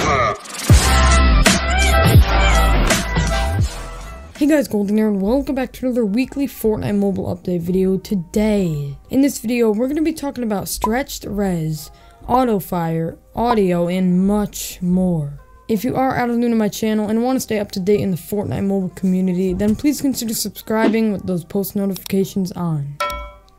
Hey guys, GLDEN here, and welcome back to another weekly Fortnite Mobile update video. Today, in this video, we're going to be talking about stretched res, AutoFire, audio, and much more. If you are new to my channel and want to stay up to date in the Fortnite Mobile community, then please consider subscribing with those post notifications on.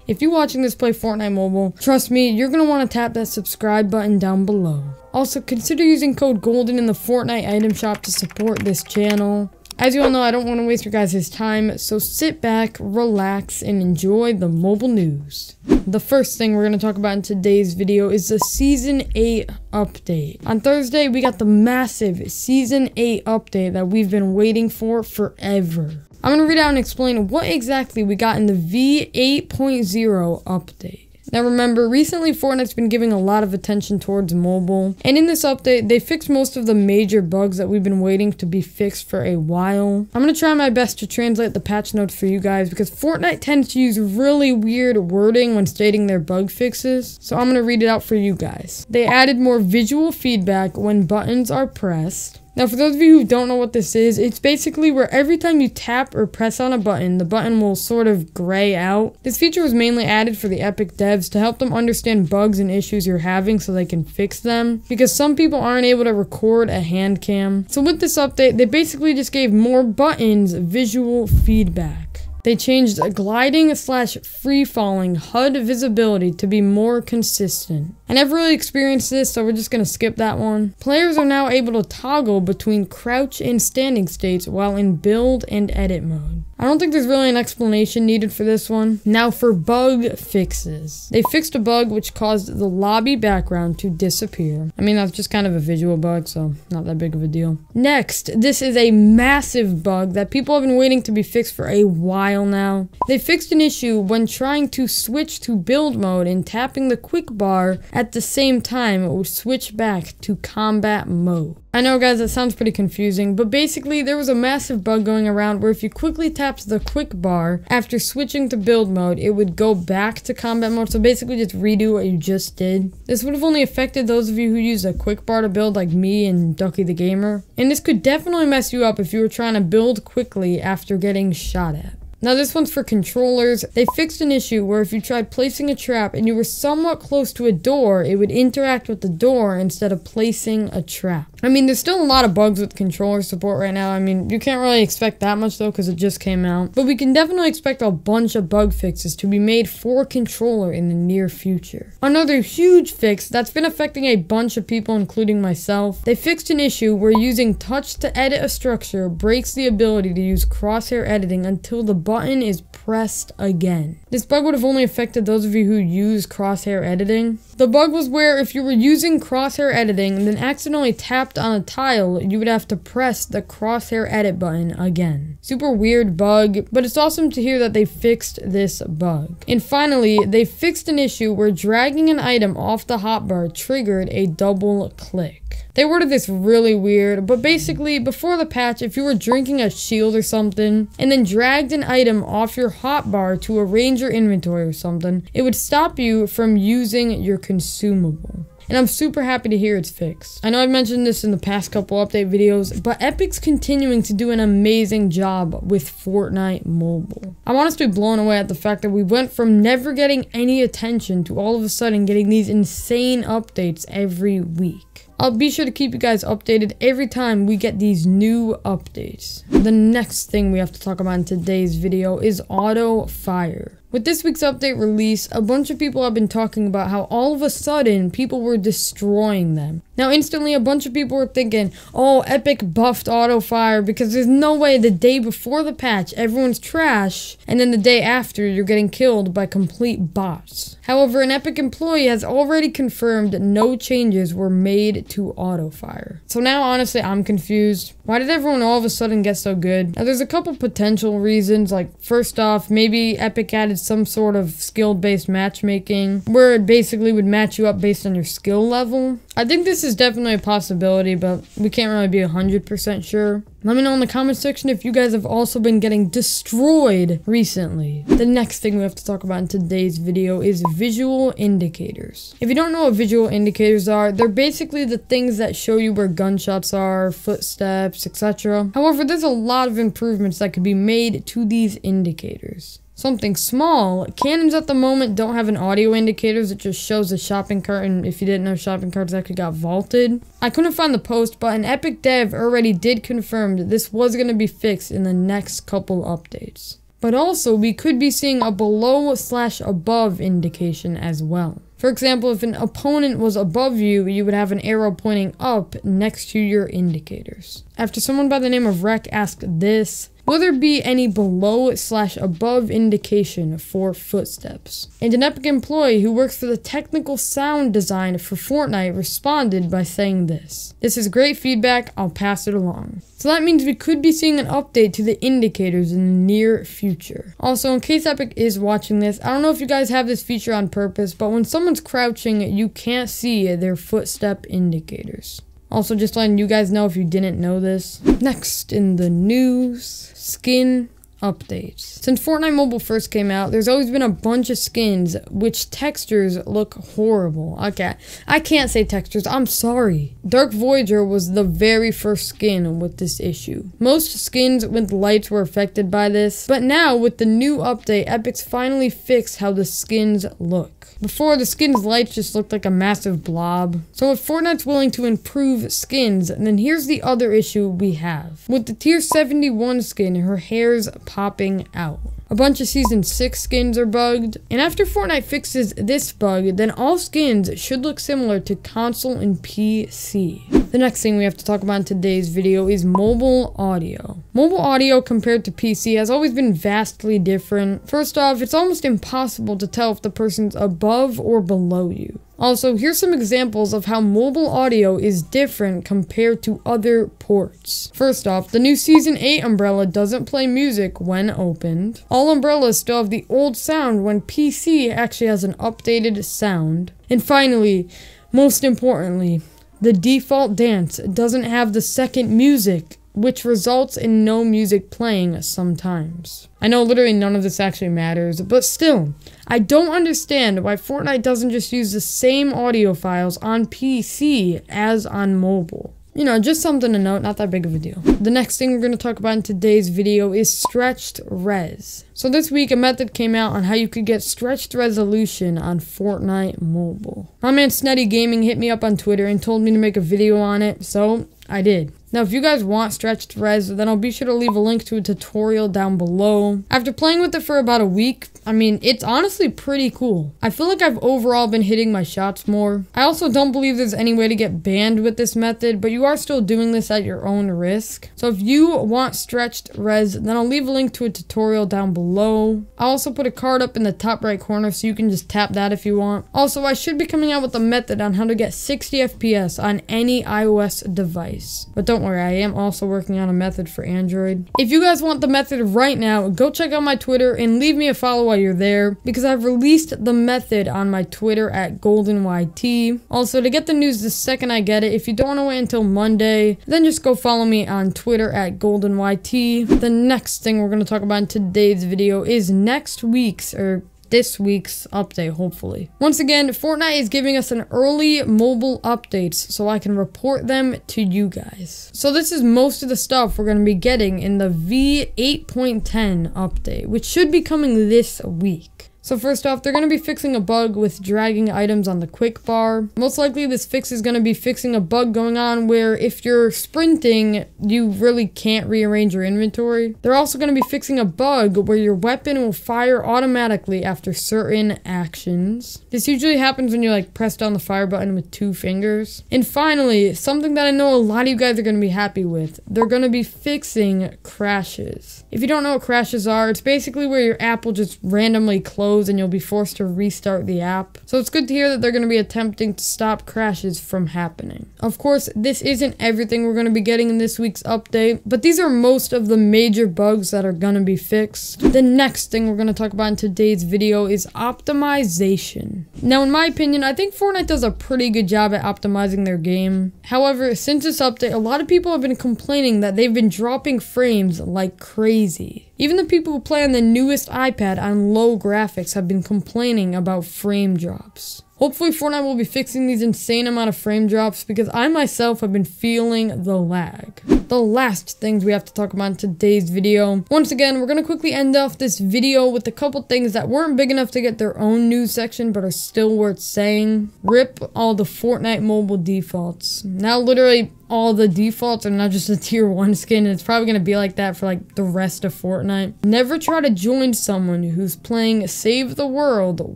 If you're watching this play Fortnite Mobile, trust me, you're going to want to tap that subscribe button down below. Also, consider using code GLDEN in the Fortnite item shop to support this channel. As you all know, I don't want to waste your guys' time, so sit back, relax, and enjoy the mobile news. The first thing we're going to talk about in today's video is the Season 8 update. On Thursday, we got the massive Season 8 update that we've been waiting for forever. I'm going to read out and explain what exactly we got in the V8.0 update. Now remember, recently Fortnite's been giving a lot of attention towards mobile, and in this update, they fixed most of the major bugs that we've been waiting to be fixed for a while. I'm going to try my best to translate the patch notes for you guys, because Fortnite tends to use really weird wording when stating their bug fixes, so I'm going to read it out for you guys. They added more visual feedback when buttons are pressed. Now, for those of you who don't know what this is, it's basically where every time you tap or press on a button, the button will sort of gray out. This feature was mainly added for the Epic devs to help them understand bugs and issues you're having so they can fix them, because some people aren't able to record a hand cam. So with this update, they basically just gave more buttons visual feedback. They changed gliding/free-falling HUD visibility to be more consistent. I never really experienced this, so we're just going to skip that one. Players are now able to toggle between crouch and standing states while in build and edit mode. I don't think there's really an explanation needed for this one. Now for bug fixes. They fixed a bug which caused the lobby background to disappear. I mean, that's just kind of a visual bug, so not that big of a deal. Next, this is a massive bug that people have been waiting to be fixed for a while now. They fixed an issue when trying to switch to build mode and tapping the quick bar at the same time, it would switch back to combat mode. I know guys, that sounds pretty confusing, but basically there was a massive bug going around where if you quickly tapped the quick bar after switching to build mode, it would go back to combat mode, so basically just redo what you just did. This would have only affected those of you who use a quick bar to build like me and Ducky the Gamer, and this could definitely mess you up if you were trying to build quickly after getting shot at. Now this one's for controllers. They fixed an issue where if you tried placing a trap and you were somewhat close to a door, it would interact with the door instead of placing a trap. I mean, there's still a lot of bugs with controller support right now. I mean, you can't really expect that much though because it just came out. But we can definitely expect a bunch of bug fixes to be made for controller in the near future. Another huge fix that's been affecting a bunch of people, including myself. They fixed an issue where using touch to edit a structure breaks the ability to use crosshair editing until the button is pressed again. This bug would have only affected those of you who use crosshair editing. The bug was where if you were using crosshair editing and then accidentally tapped on a tile, you would have to press the crosshair edit button again. Super weird bug, but it's awesome to hear that they fixed this bug. And finally, they fixed an issue where dragging an item off the hotbar triggered a double click. They worded this really weird, but basically, before the patch, if you were drinking a shield or something, and then dragged an item off your hotbar to arrange your inventory or something, it would stop you from using your consumable. And I'm super happy to hear it's fixed. I know I've mentioned this in the past couple update videos, but Epic's continuing to do an amazing job with Fortnite Mobile. I'm honestly blown away at the fact that we went from never getting any attention to all of a sudden getting these insane updates every week. I'll be sure to keep you guys updated every time we get these new updates. The next thing we have to talk about in today's video is AutoFire. With this week's update release, a bunch of people have been talking about how all of a sudden people were destroying them. Now instantly a bunch of people were thinking, oh, Epic buffed AutoFire because there's no way the day before the patch everyone's trash and then the day after you're getting killed by complete bots. However, an Epic employee has already confirmed no changes were made to AutoFire. So now honestly I'm confused. Why did everyone all of a sudden get so good? Now there's a couple potential reasons, like first off, maybe Epic added some sort of skill-based matchmaking where it basically would match you up based on your skill level. I think this is is definitely a possibility, but we can't really be 100% sure. Let me know in the comment section if you guys have also been getting destroyed recently. The next thing we have to talk about in today's video is visual indicators. If you don't know what visual indicators are, they're basically the things that show you where gunshots are, footsteps, etc. However, there's a lot of improvements that could be made to these indicators. Something small, cannons at the moment don't have an audio indicator that just shows the shopping cart, and if you didn't know, shopping carts actually got vaulted. I couldn't find the post, but an Epic dev already did confirm that this was going to be fixed in the next couple updates. But also, we could be seeing a below/above indication as well. For example, if an opponent was above you, you would have an arrow pointing up next to your indicators. After someone by the name of Rec asked this, will there be any below/above indication for footsteps? And an Epic employee who works for the technical sound design for Fortnite responded by saying this. This is great feedback, I'll pass it along. So that means we could be seeing an update to the indicators in the near future. Also, in case Epic is watching this, I don't know if you guys have this feature on purpose, but when someone's crouching, you can't see their footstep indicators. Also, just letting you guys know if you didn't know this. Next in the news, skin updates. Since Fortnite Mobile first came out, there's always been a bunch of skins which textures look horrible. Okay, I can't say textures, I'm sorry. Dark Voyager was the very first skin with this issue. Most skins with lights were affected by this, but now with the new update, Epic's finally fixed how the skins look. Before, the skin's lights just looked like a massive blob. So if Fortnite's willing to improve skins, then here's the other issue we have. With the tier 71 skin, her hair's popping out. A bunch of season 6 skins are bugged, and after Fortnite fixes this bug, then all skins should look similar to console and PC. The next thing we have to talk about in today's video is mobile audio. Mobile audio compared to PC has always been vastly different. First off, it's almost impossible to tell if the person's above or below you. Also, here's some examples of how mobile audio is different compared to other ports. First off, the new Season 8 umbrella doesn't play music when opened. All umbrellas still have the old sound when PC actually has an updated sound. And finally, most importantly, the default dance doesn't have the second music, which results in no music playing sometimes. I know literally none of this actually matters, but still, I don't understand why Fortnite doesn't just use the same audio files on PC as on mobile. You know, just something to note, not that big of a deal. The next thing we're going to talk about in today's video is stretched res. So this week, a method came out on how you could get stretched resolution on Fortnite Mobile. My man Snetty Gaming hit me up on Twitter and told me to make a video on it, so I did. Now, if you guys want stretched res, then I'll be sure to leave a link to a tutorial down below. After playing with it for about a week, I mean, it's honestly pretty cool. I feel like I've overall been hitting my shots more. I also don't believe there's any way to get banned with this method, but you are still doing this at your own risk. So if you want stretched res, then I'll leave a link to a tutorial down below. I'll also put a card up in the top right corner so you can just tap that if you want. Also, I should be coming out with a method on how to get 60 FPS on any iOS device. But don't worry, I am also working on a method for Android. If you guys want the method right now, go check out my Twitter and leave me a follow while you're there, because I've released the method on my Twitter at GLDEN. Also, to get the news the second I get it, if you don't want to wait until Monday, then just go follow me on Twitter at GLDEN. The next thing we're going to talk about in today's video is next week's, or this week's update, hopefully. Once again, Fortnite is giving us an early mobile updates so I can report them to you guys. So this is most of the stuff we're going to be getting in the V8.10 update, which should be coming this week. So first off, they're going to be fixing a bug with dragging items on the quick bar. Most likely this fix is going to be fixing a bug going on where if you're sprinting, you really can't rearrange your inventory. They're also going to be fixing a bug where your weapon will fire automatically after certain actions. This usually happens when you like press down the fire button with 2 fingers. And finally, something that I know a lot of you guys are going to be happy with, they're going to be fixing crashes. If you don't know what crashes are, it's basically where your app will just randomly close close and you'll be forced to restart the app. So it's good to hear that they're going to be attempting to stop crashes from happening. Of course, this isn't everything we're going to be getting in this week's update, but these are most of the major bugs that are going to be fixed. The next thing we're going to talk about in today's video is optimization. Now, in my opinion, I think Fortnite does a pretty good job at optimizing their game. However, since this update, a lot of people have been complaining that they've been dropping frames like crazy. Even the people who play on the newest iPad on low graphics have been complaining about frame drops. Hopefully Fortnite will be fixing these insane amount of frame drops because I myself have been feeling the lag. The last things we have to talk about in today's video. Once again, we're going to quickly end off this video with a couple things that weren't big enough to get their own news section but are still worth saying. RIP all the Fortnite Mobile defaults. Now literally all the defaults are not just a tier 1 skin, and it's probably going to be like that for like the rest of Fortnite. Never try to join someone who's playing Save the World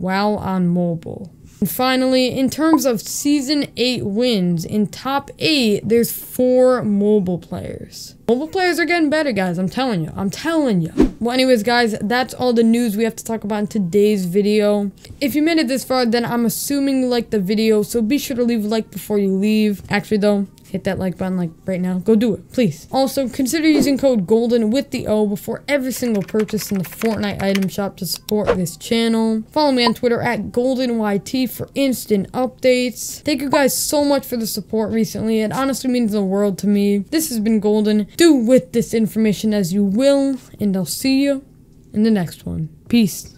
while on mobile. And finally, in terms of Season 8 wins, in top 8, there's 4 mobile players. Mobile players are getting better, guys. I'm telling you. I'm telling you. Well, anyways, guys, that's all the news we have to talk about in today's video. If you made it this far, then I'm assuming you liked the video, so be sure to leave a like before you leave. Actually, though, hit that like button like right now. Go do it, please. Also, consider using code GOLDEN with the O before every single purchase in the Fortnite item shop to support this channel. Follow me on Twitter at GoldenYT for instant updates. Thank you guys so much for the support recently. It honestly means the world to me. This has been Golden. Do with this information as you will, and I'll see you in the next one. Peace.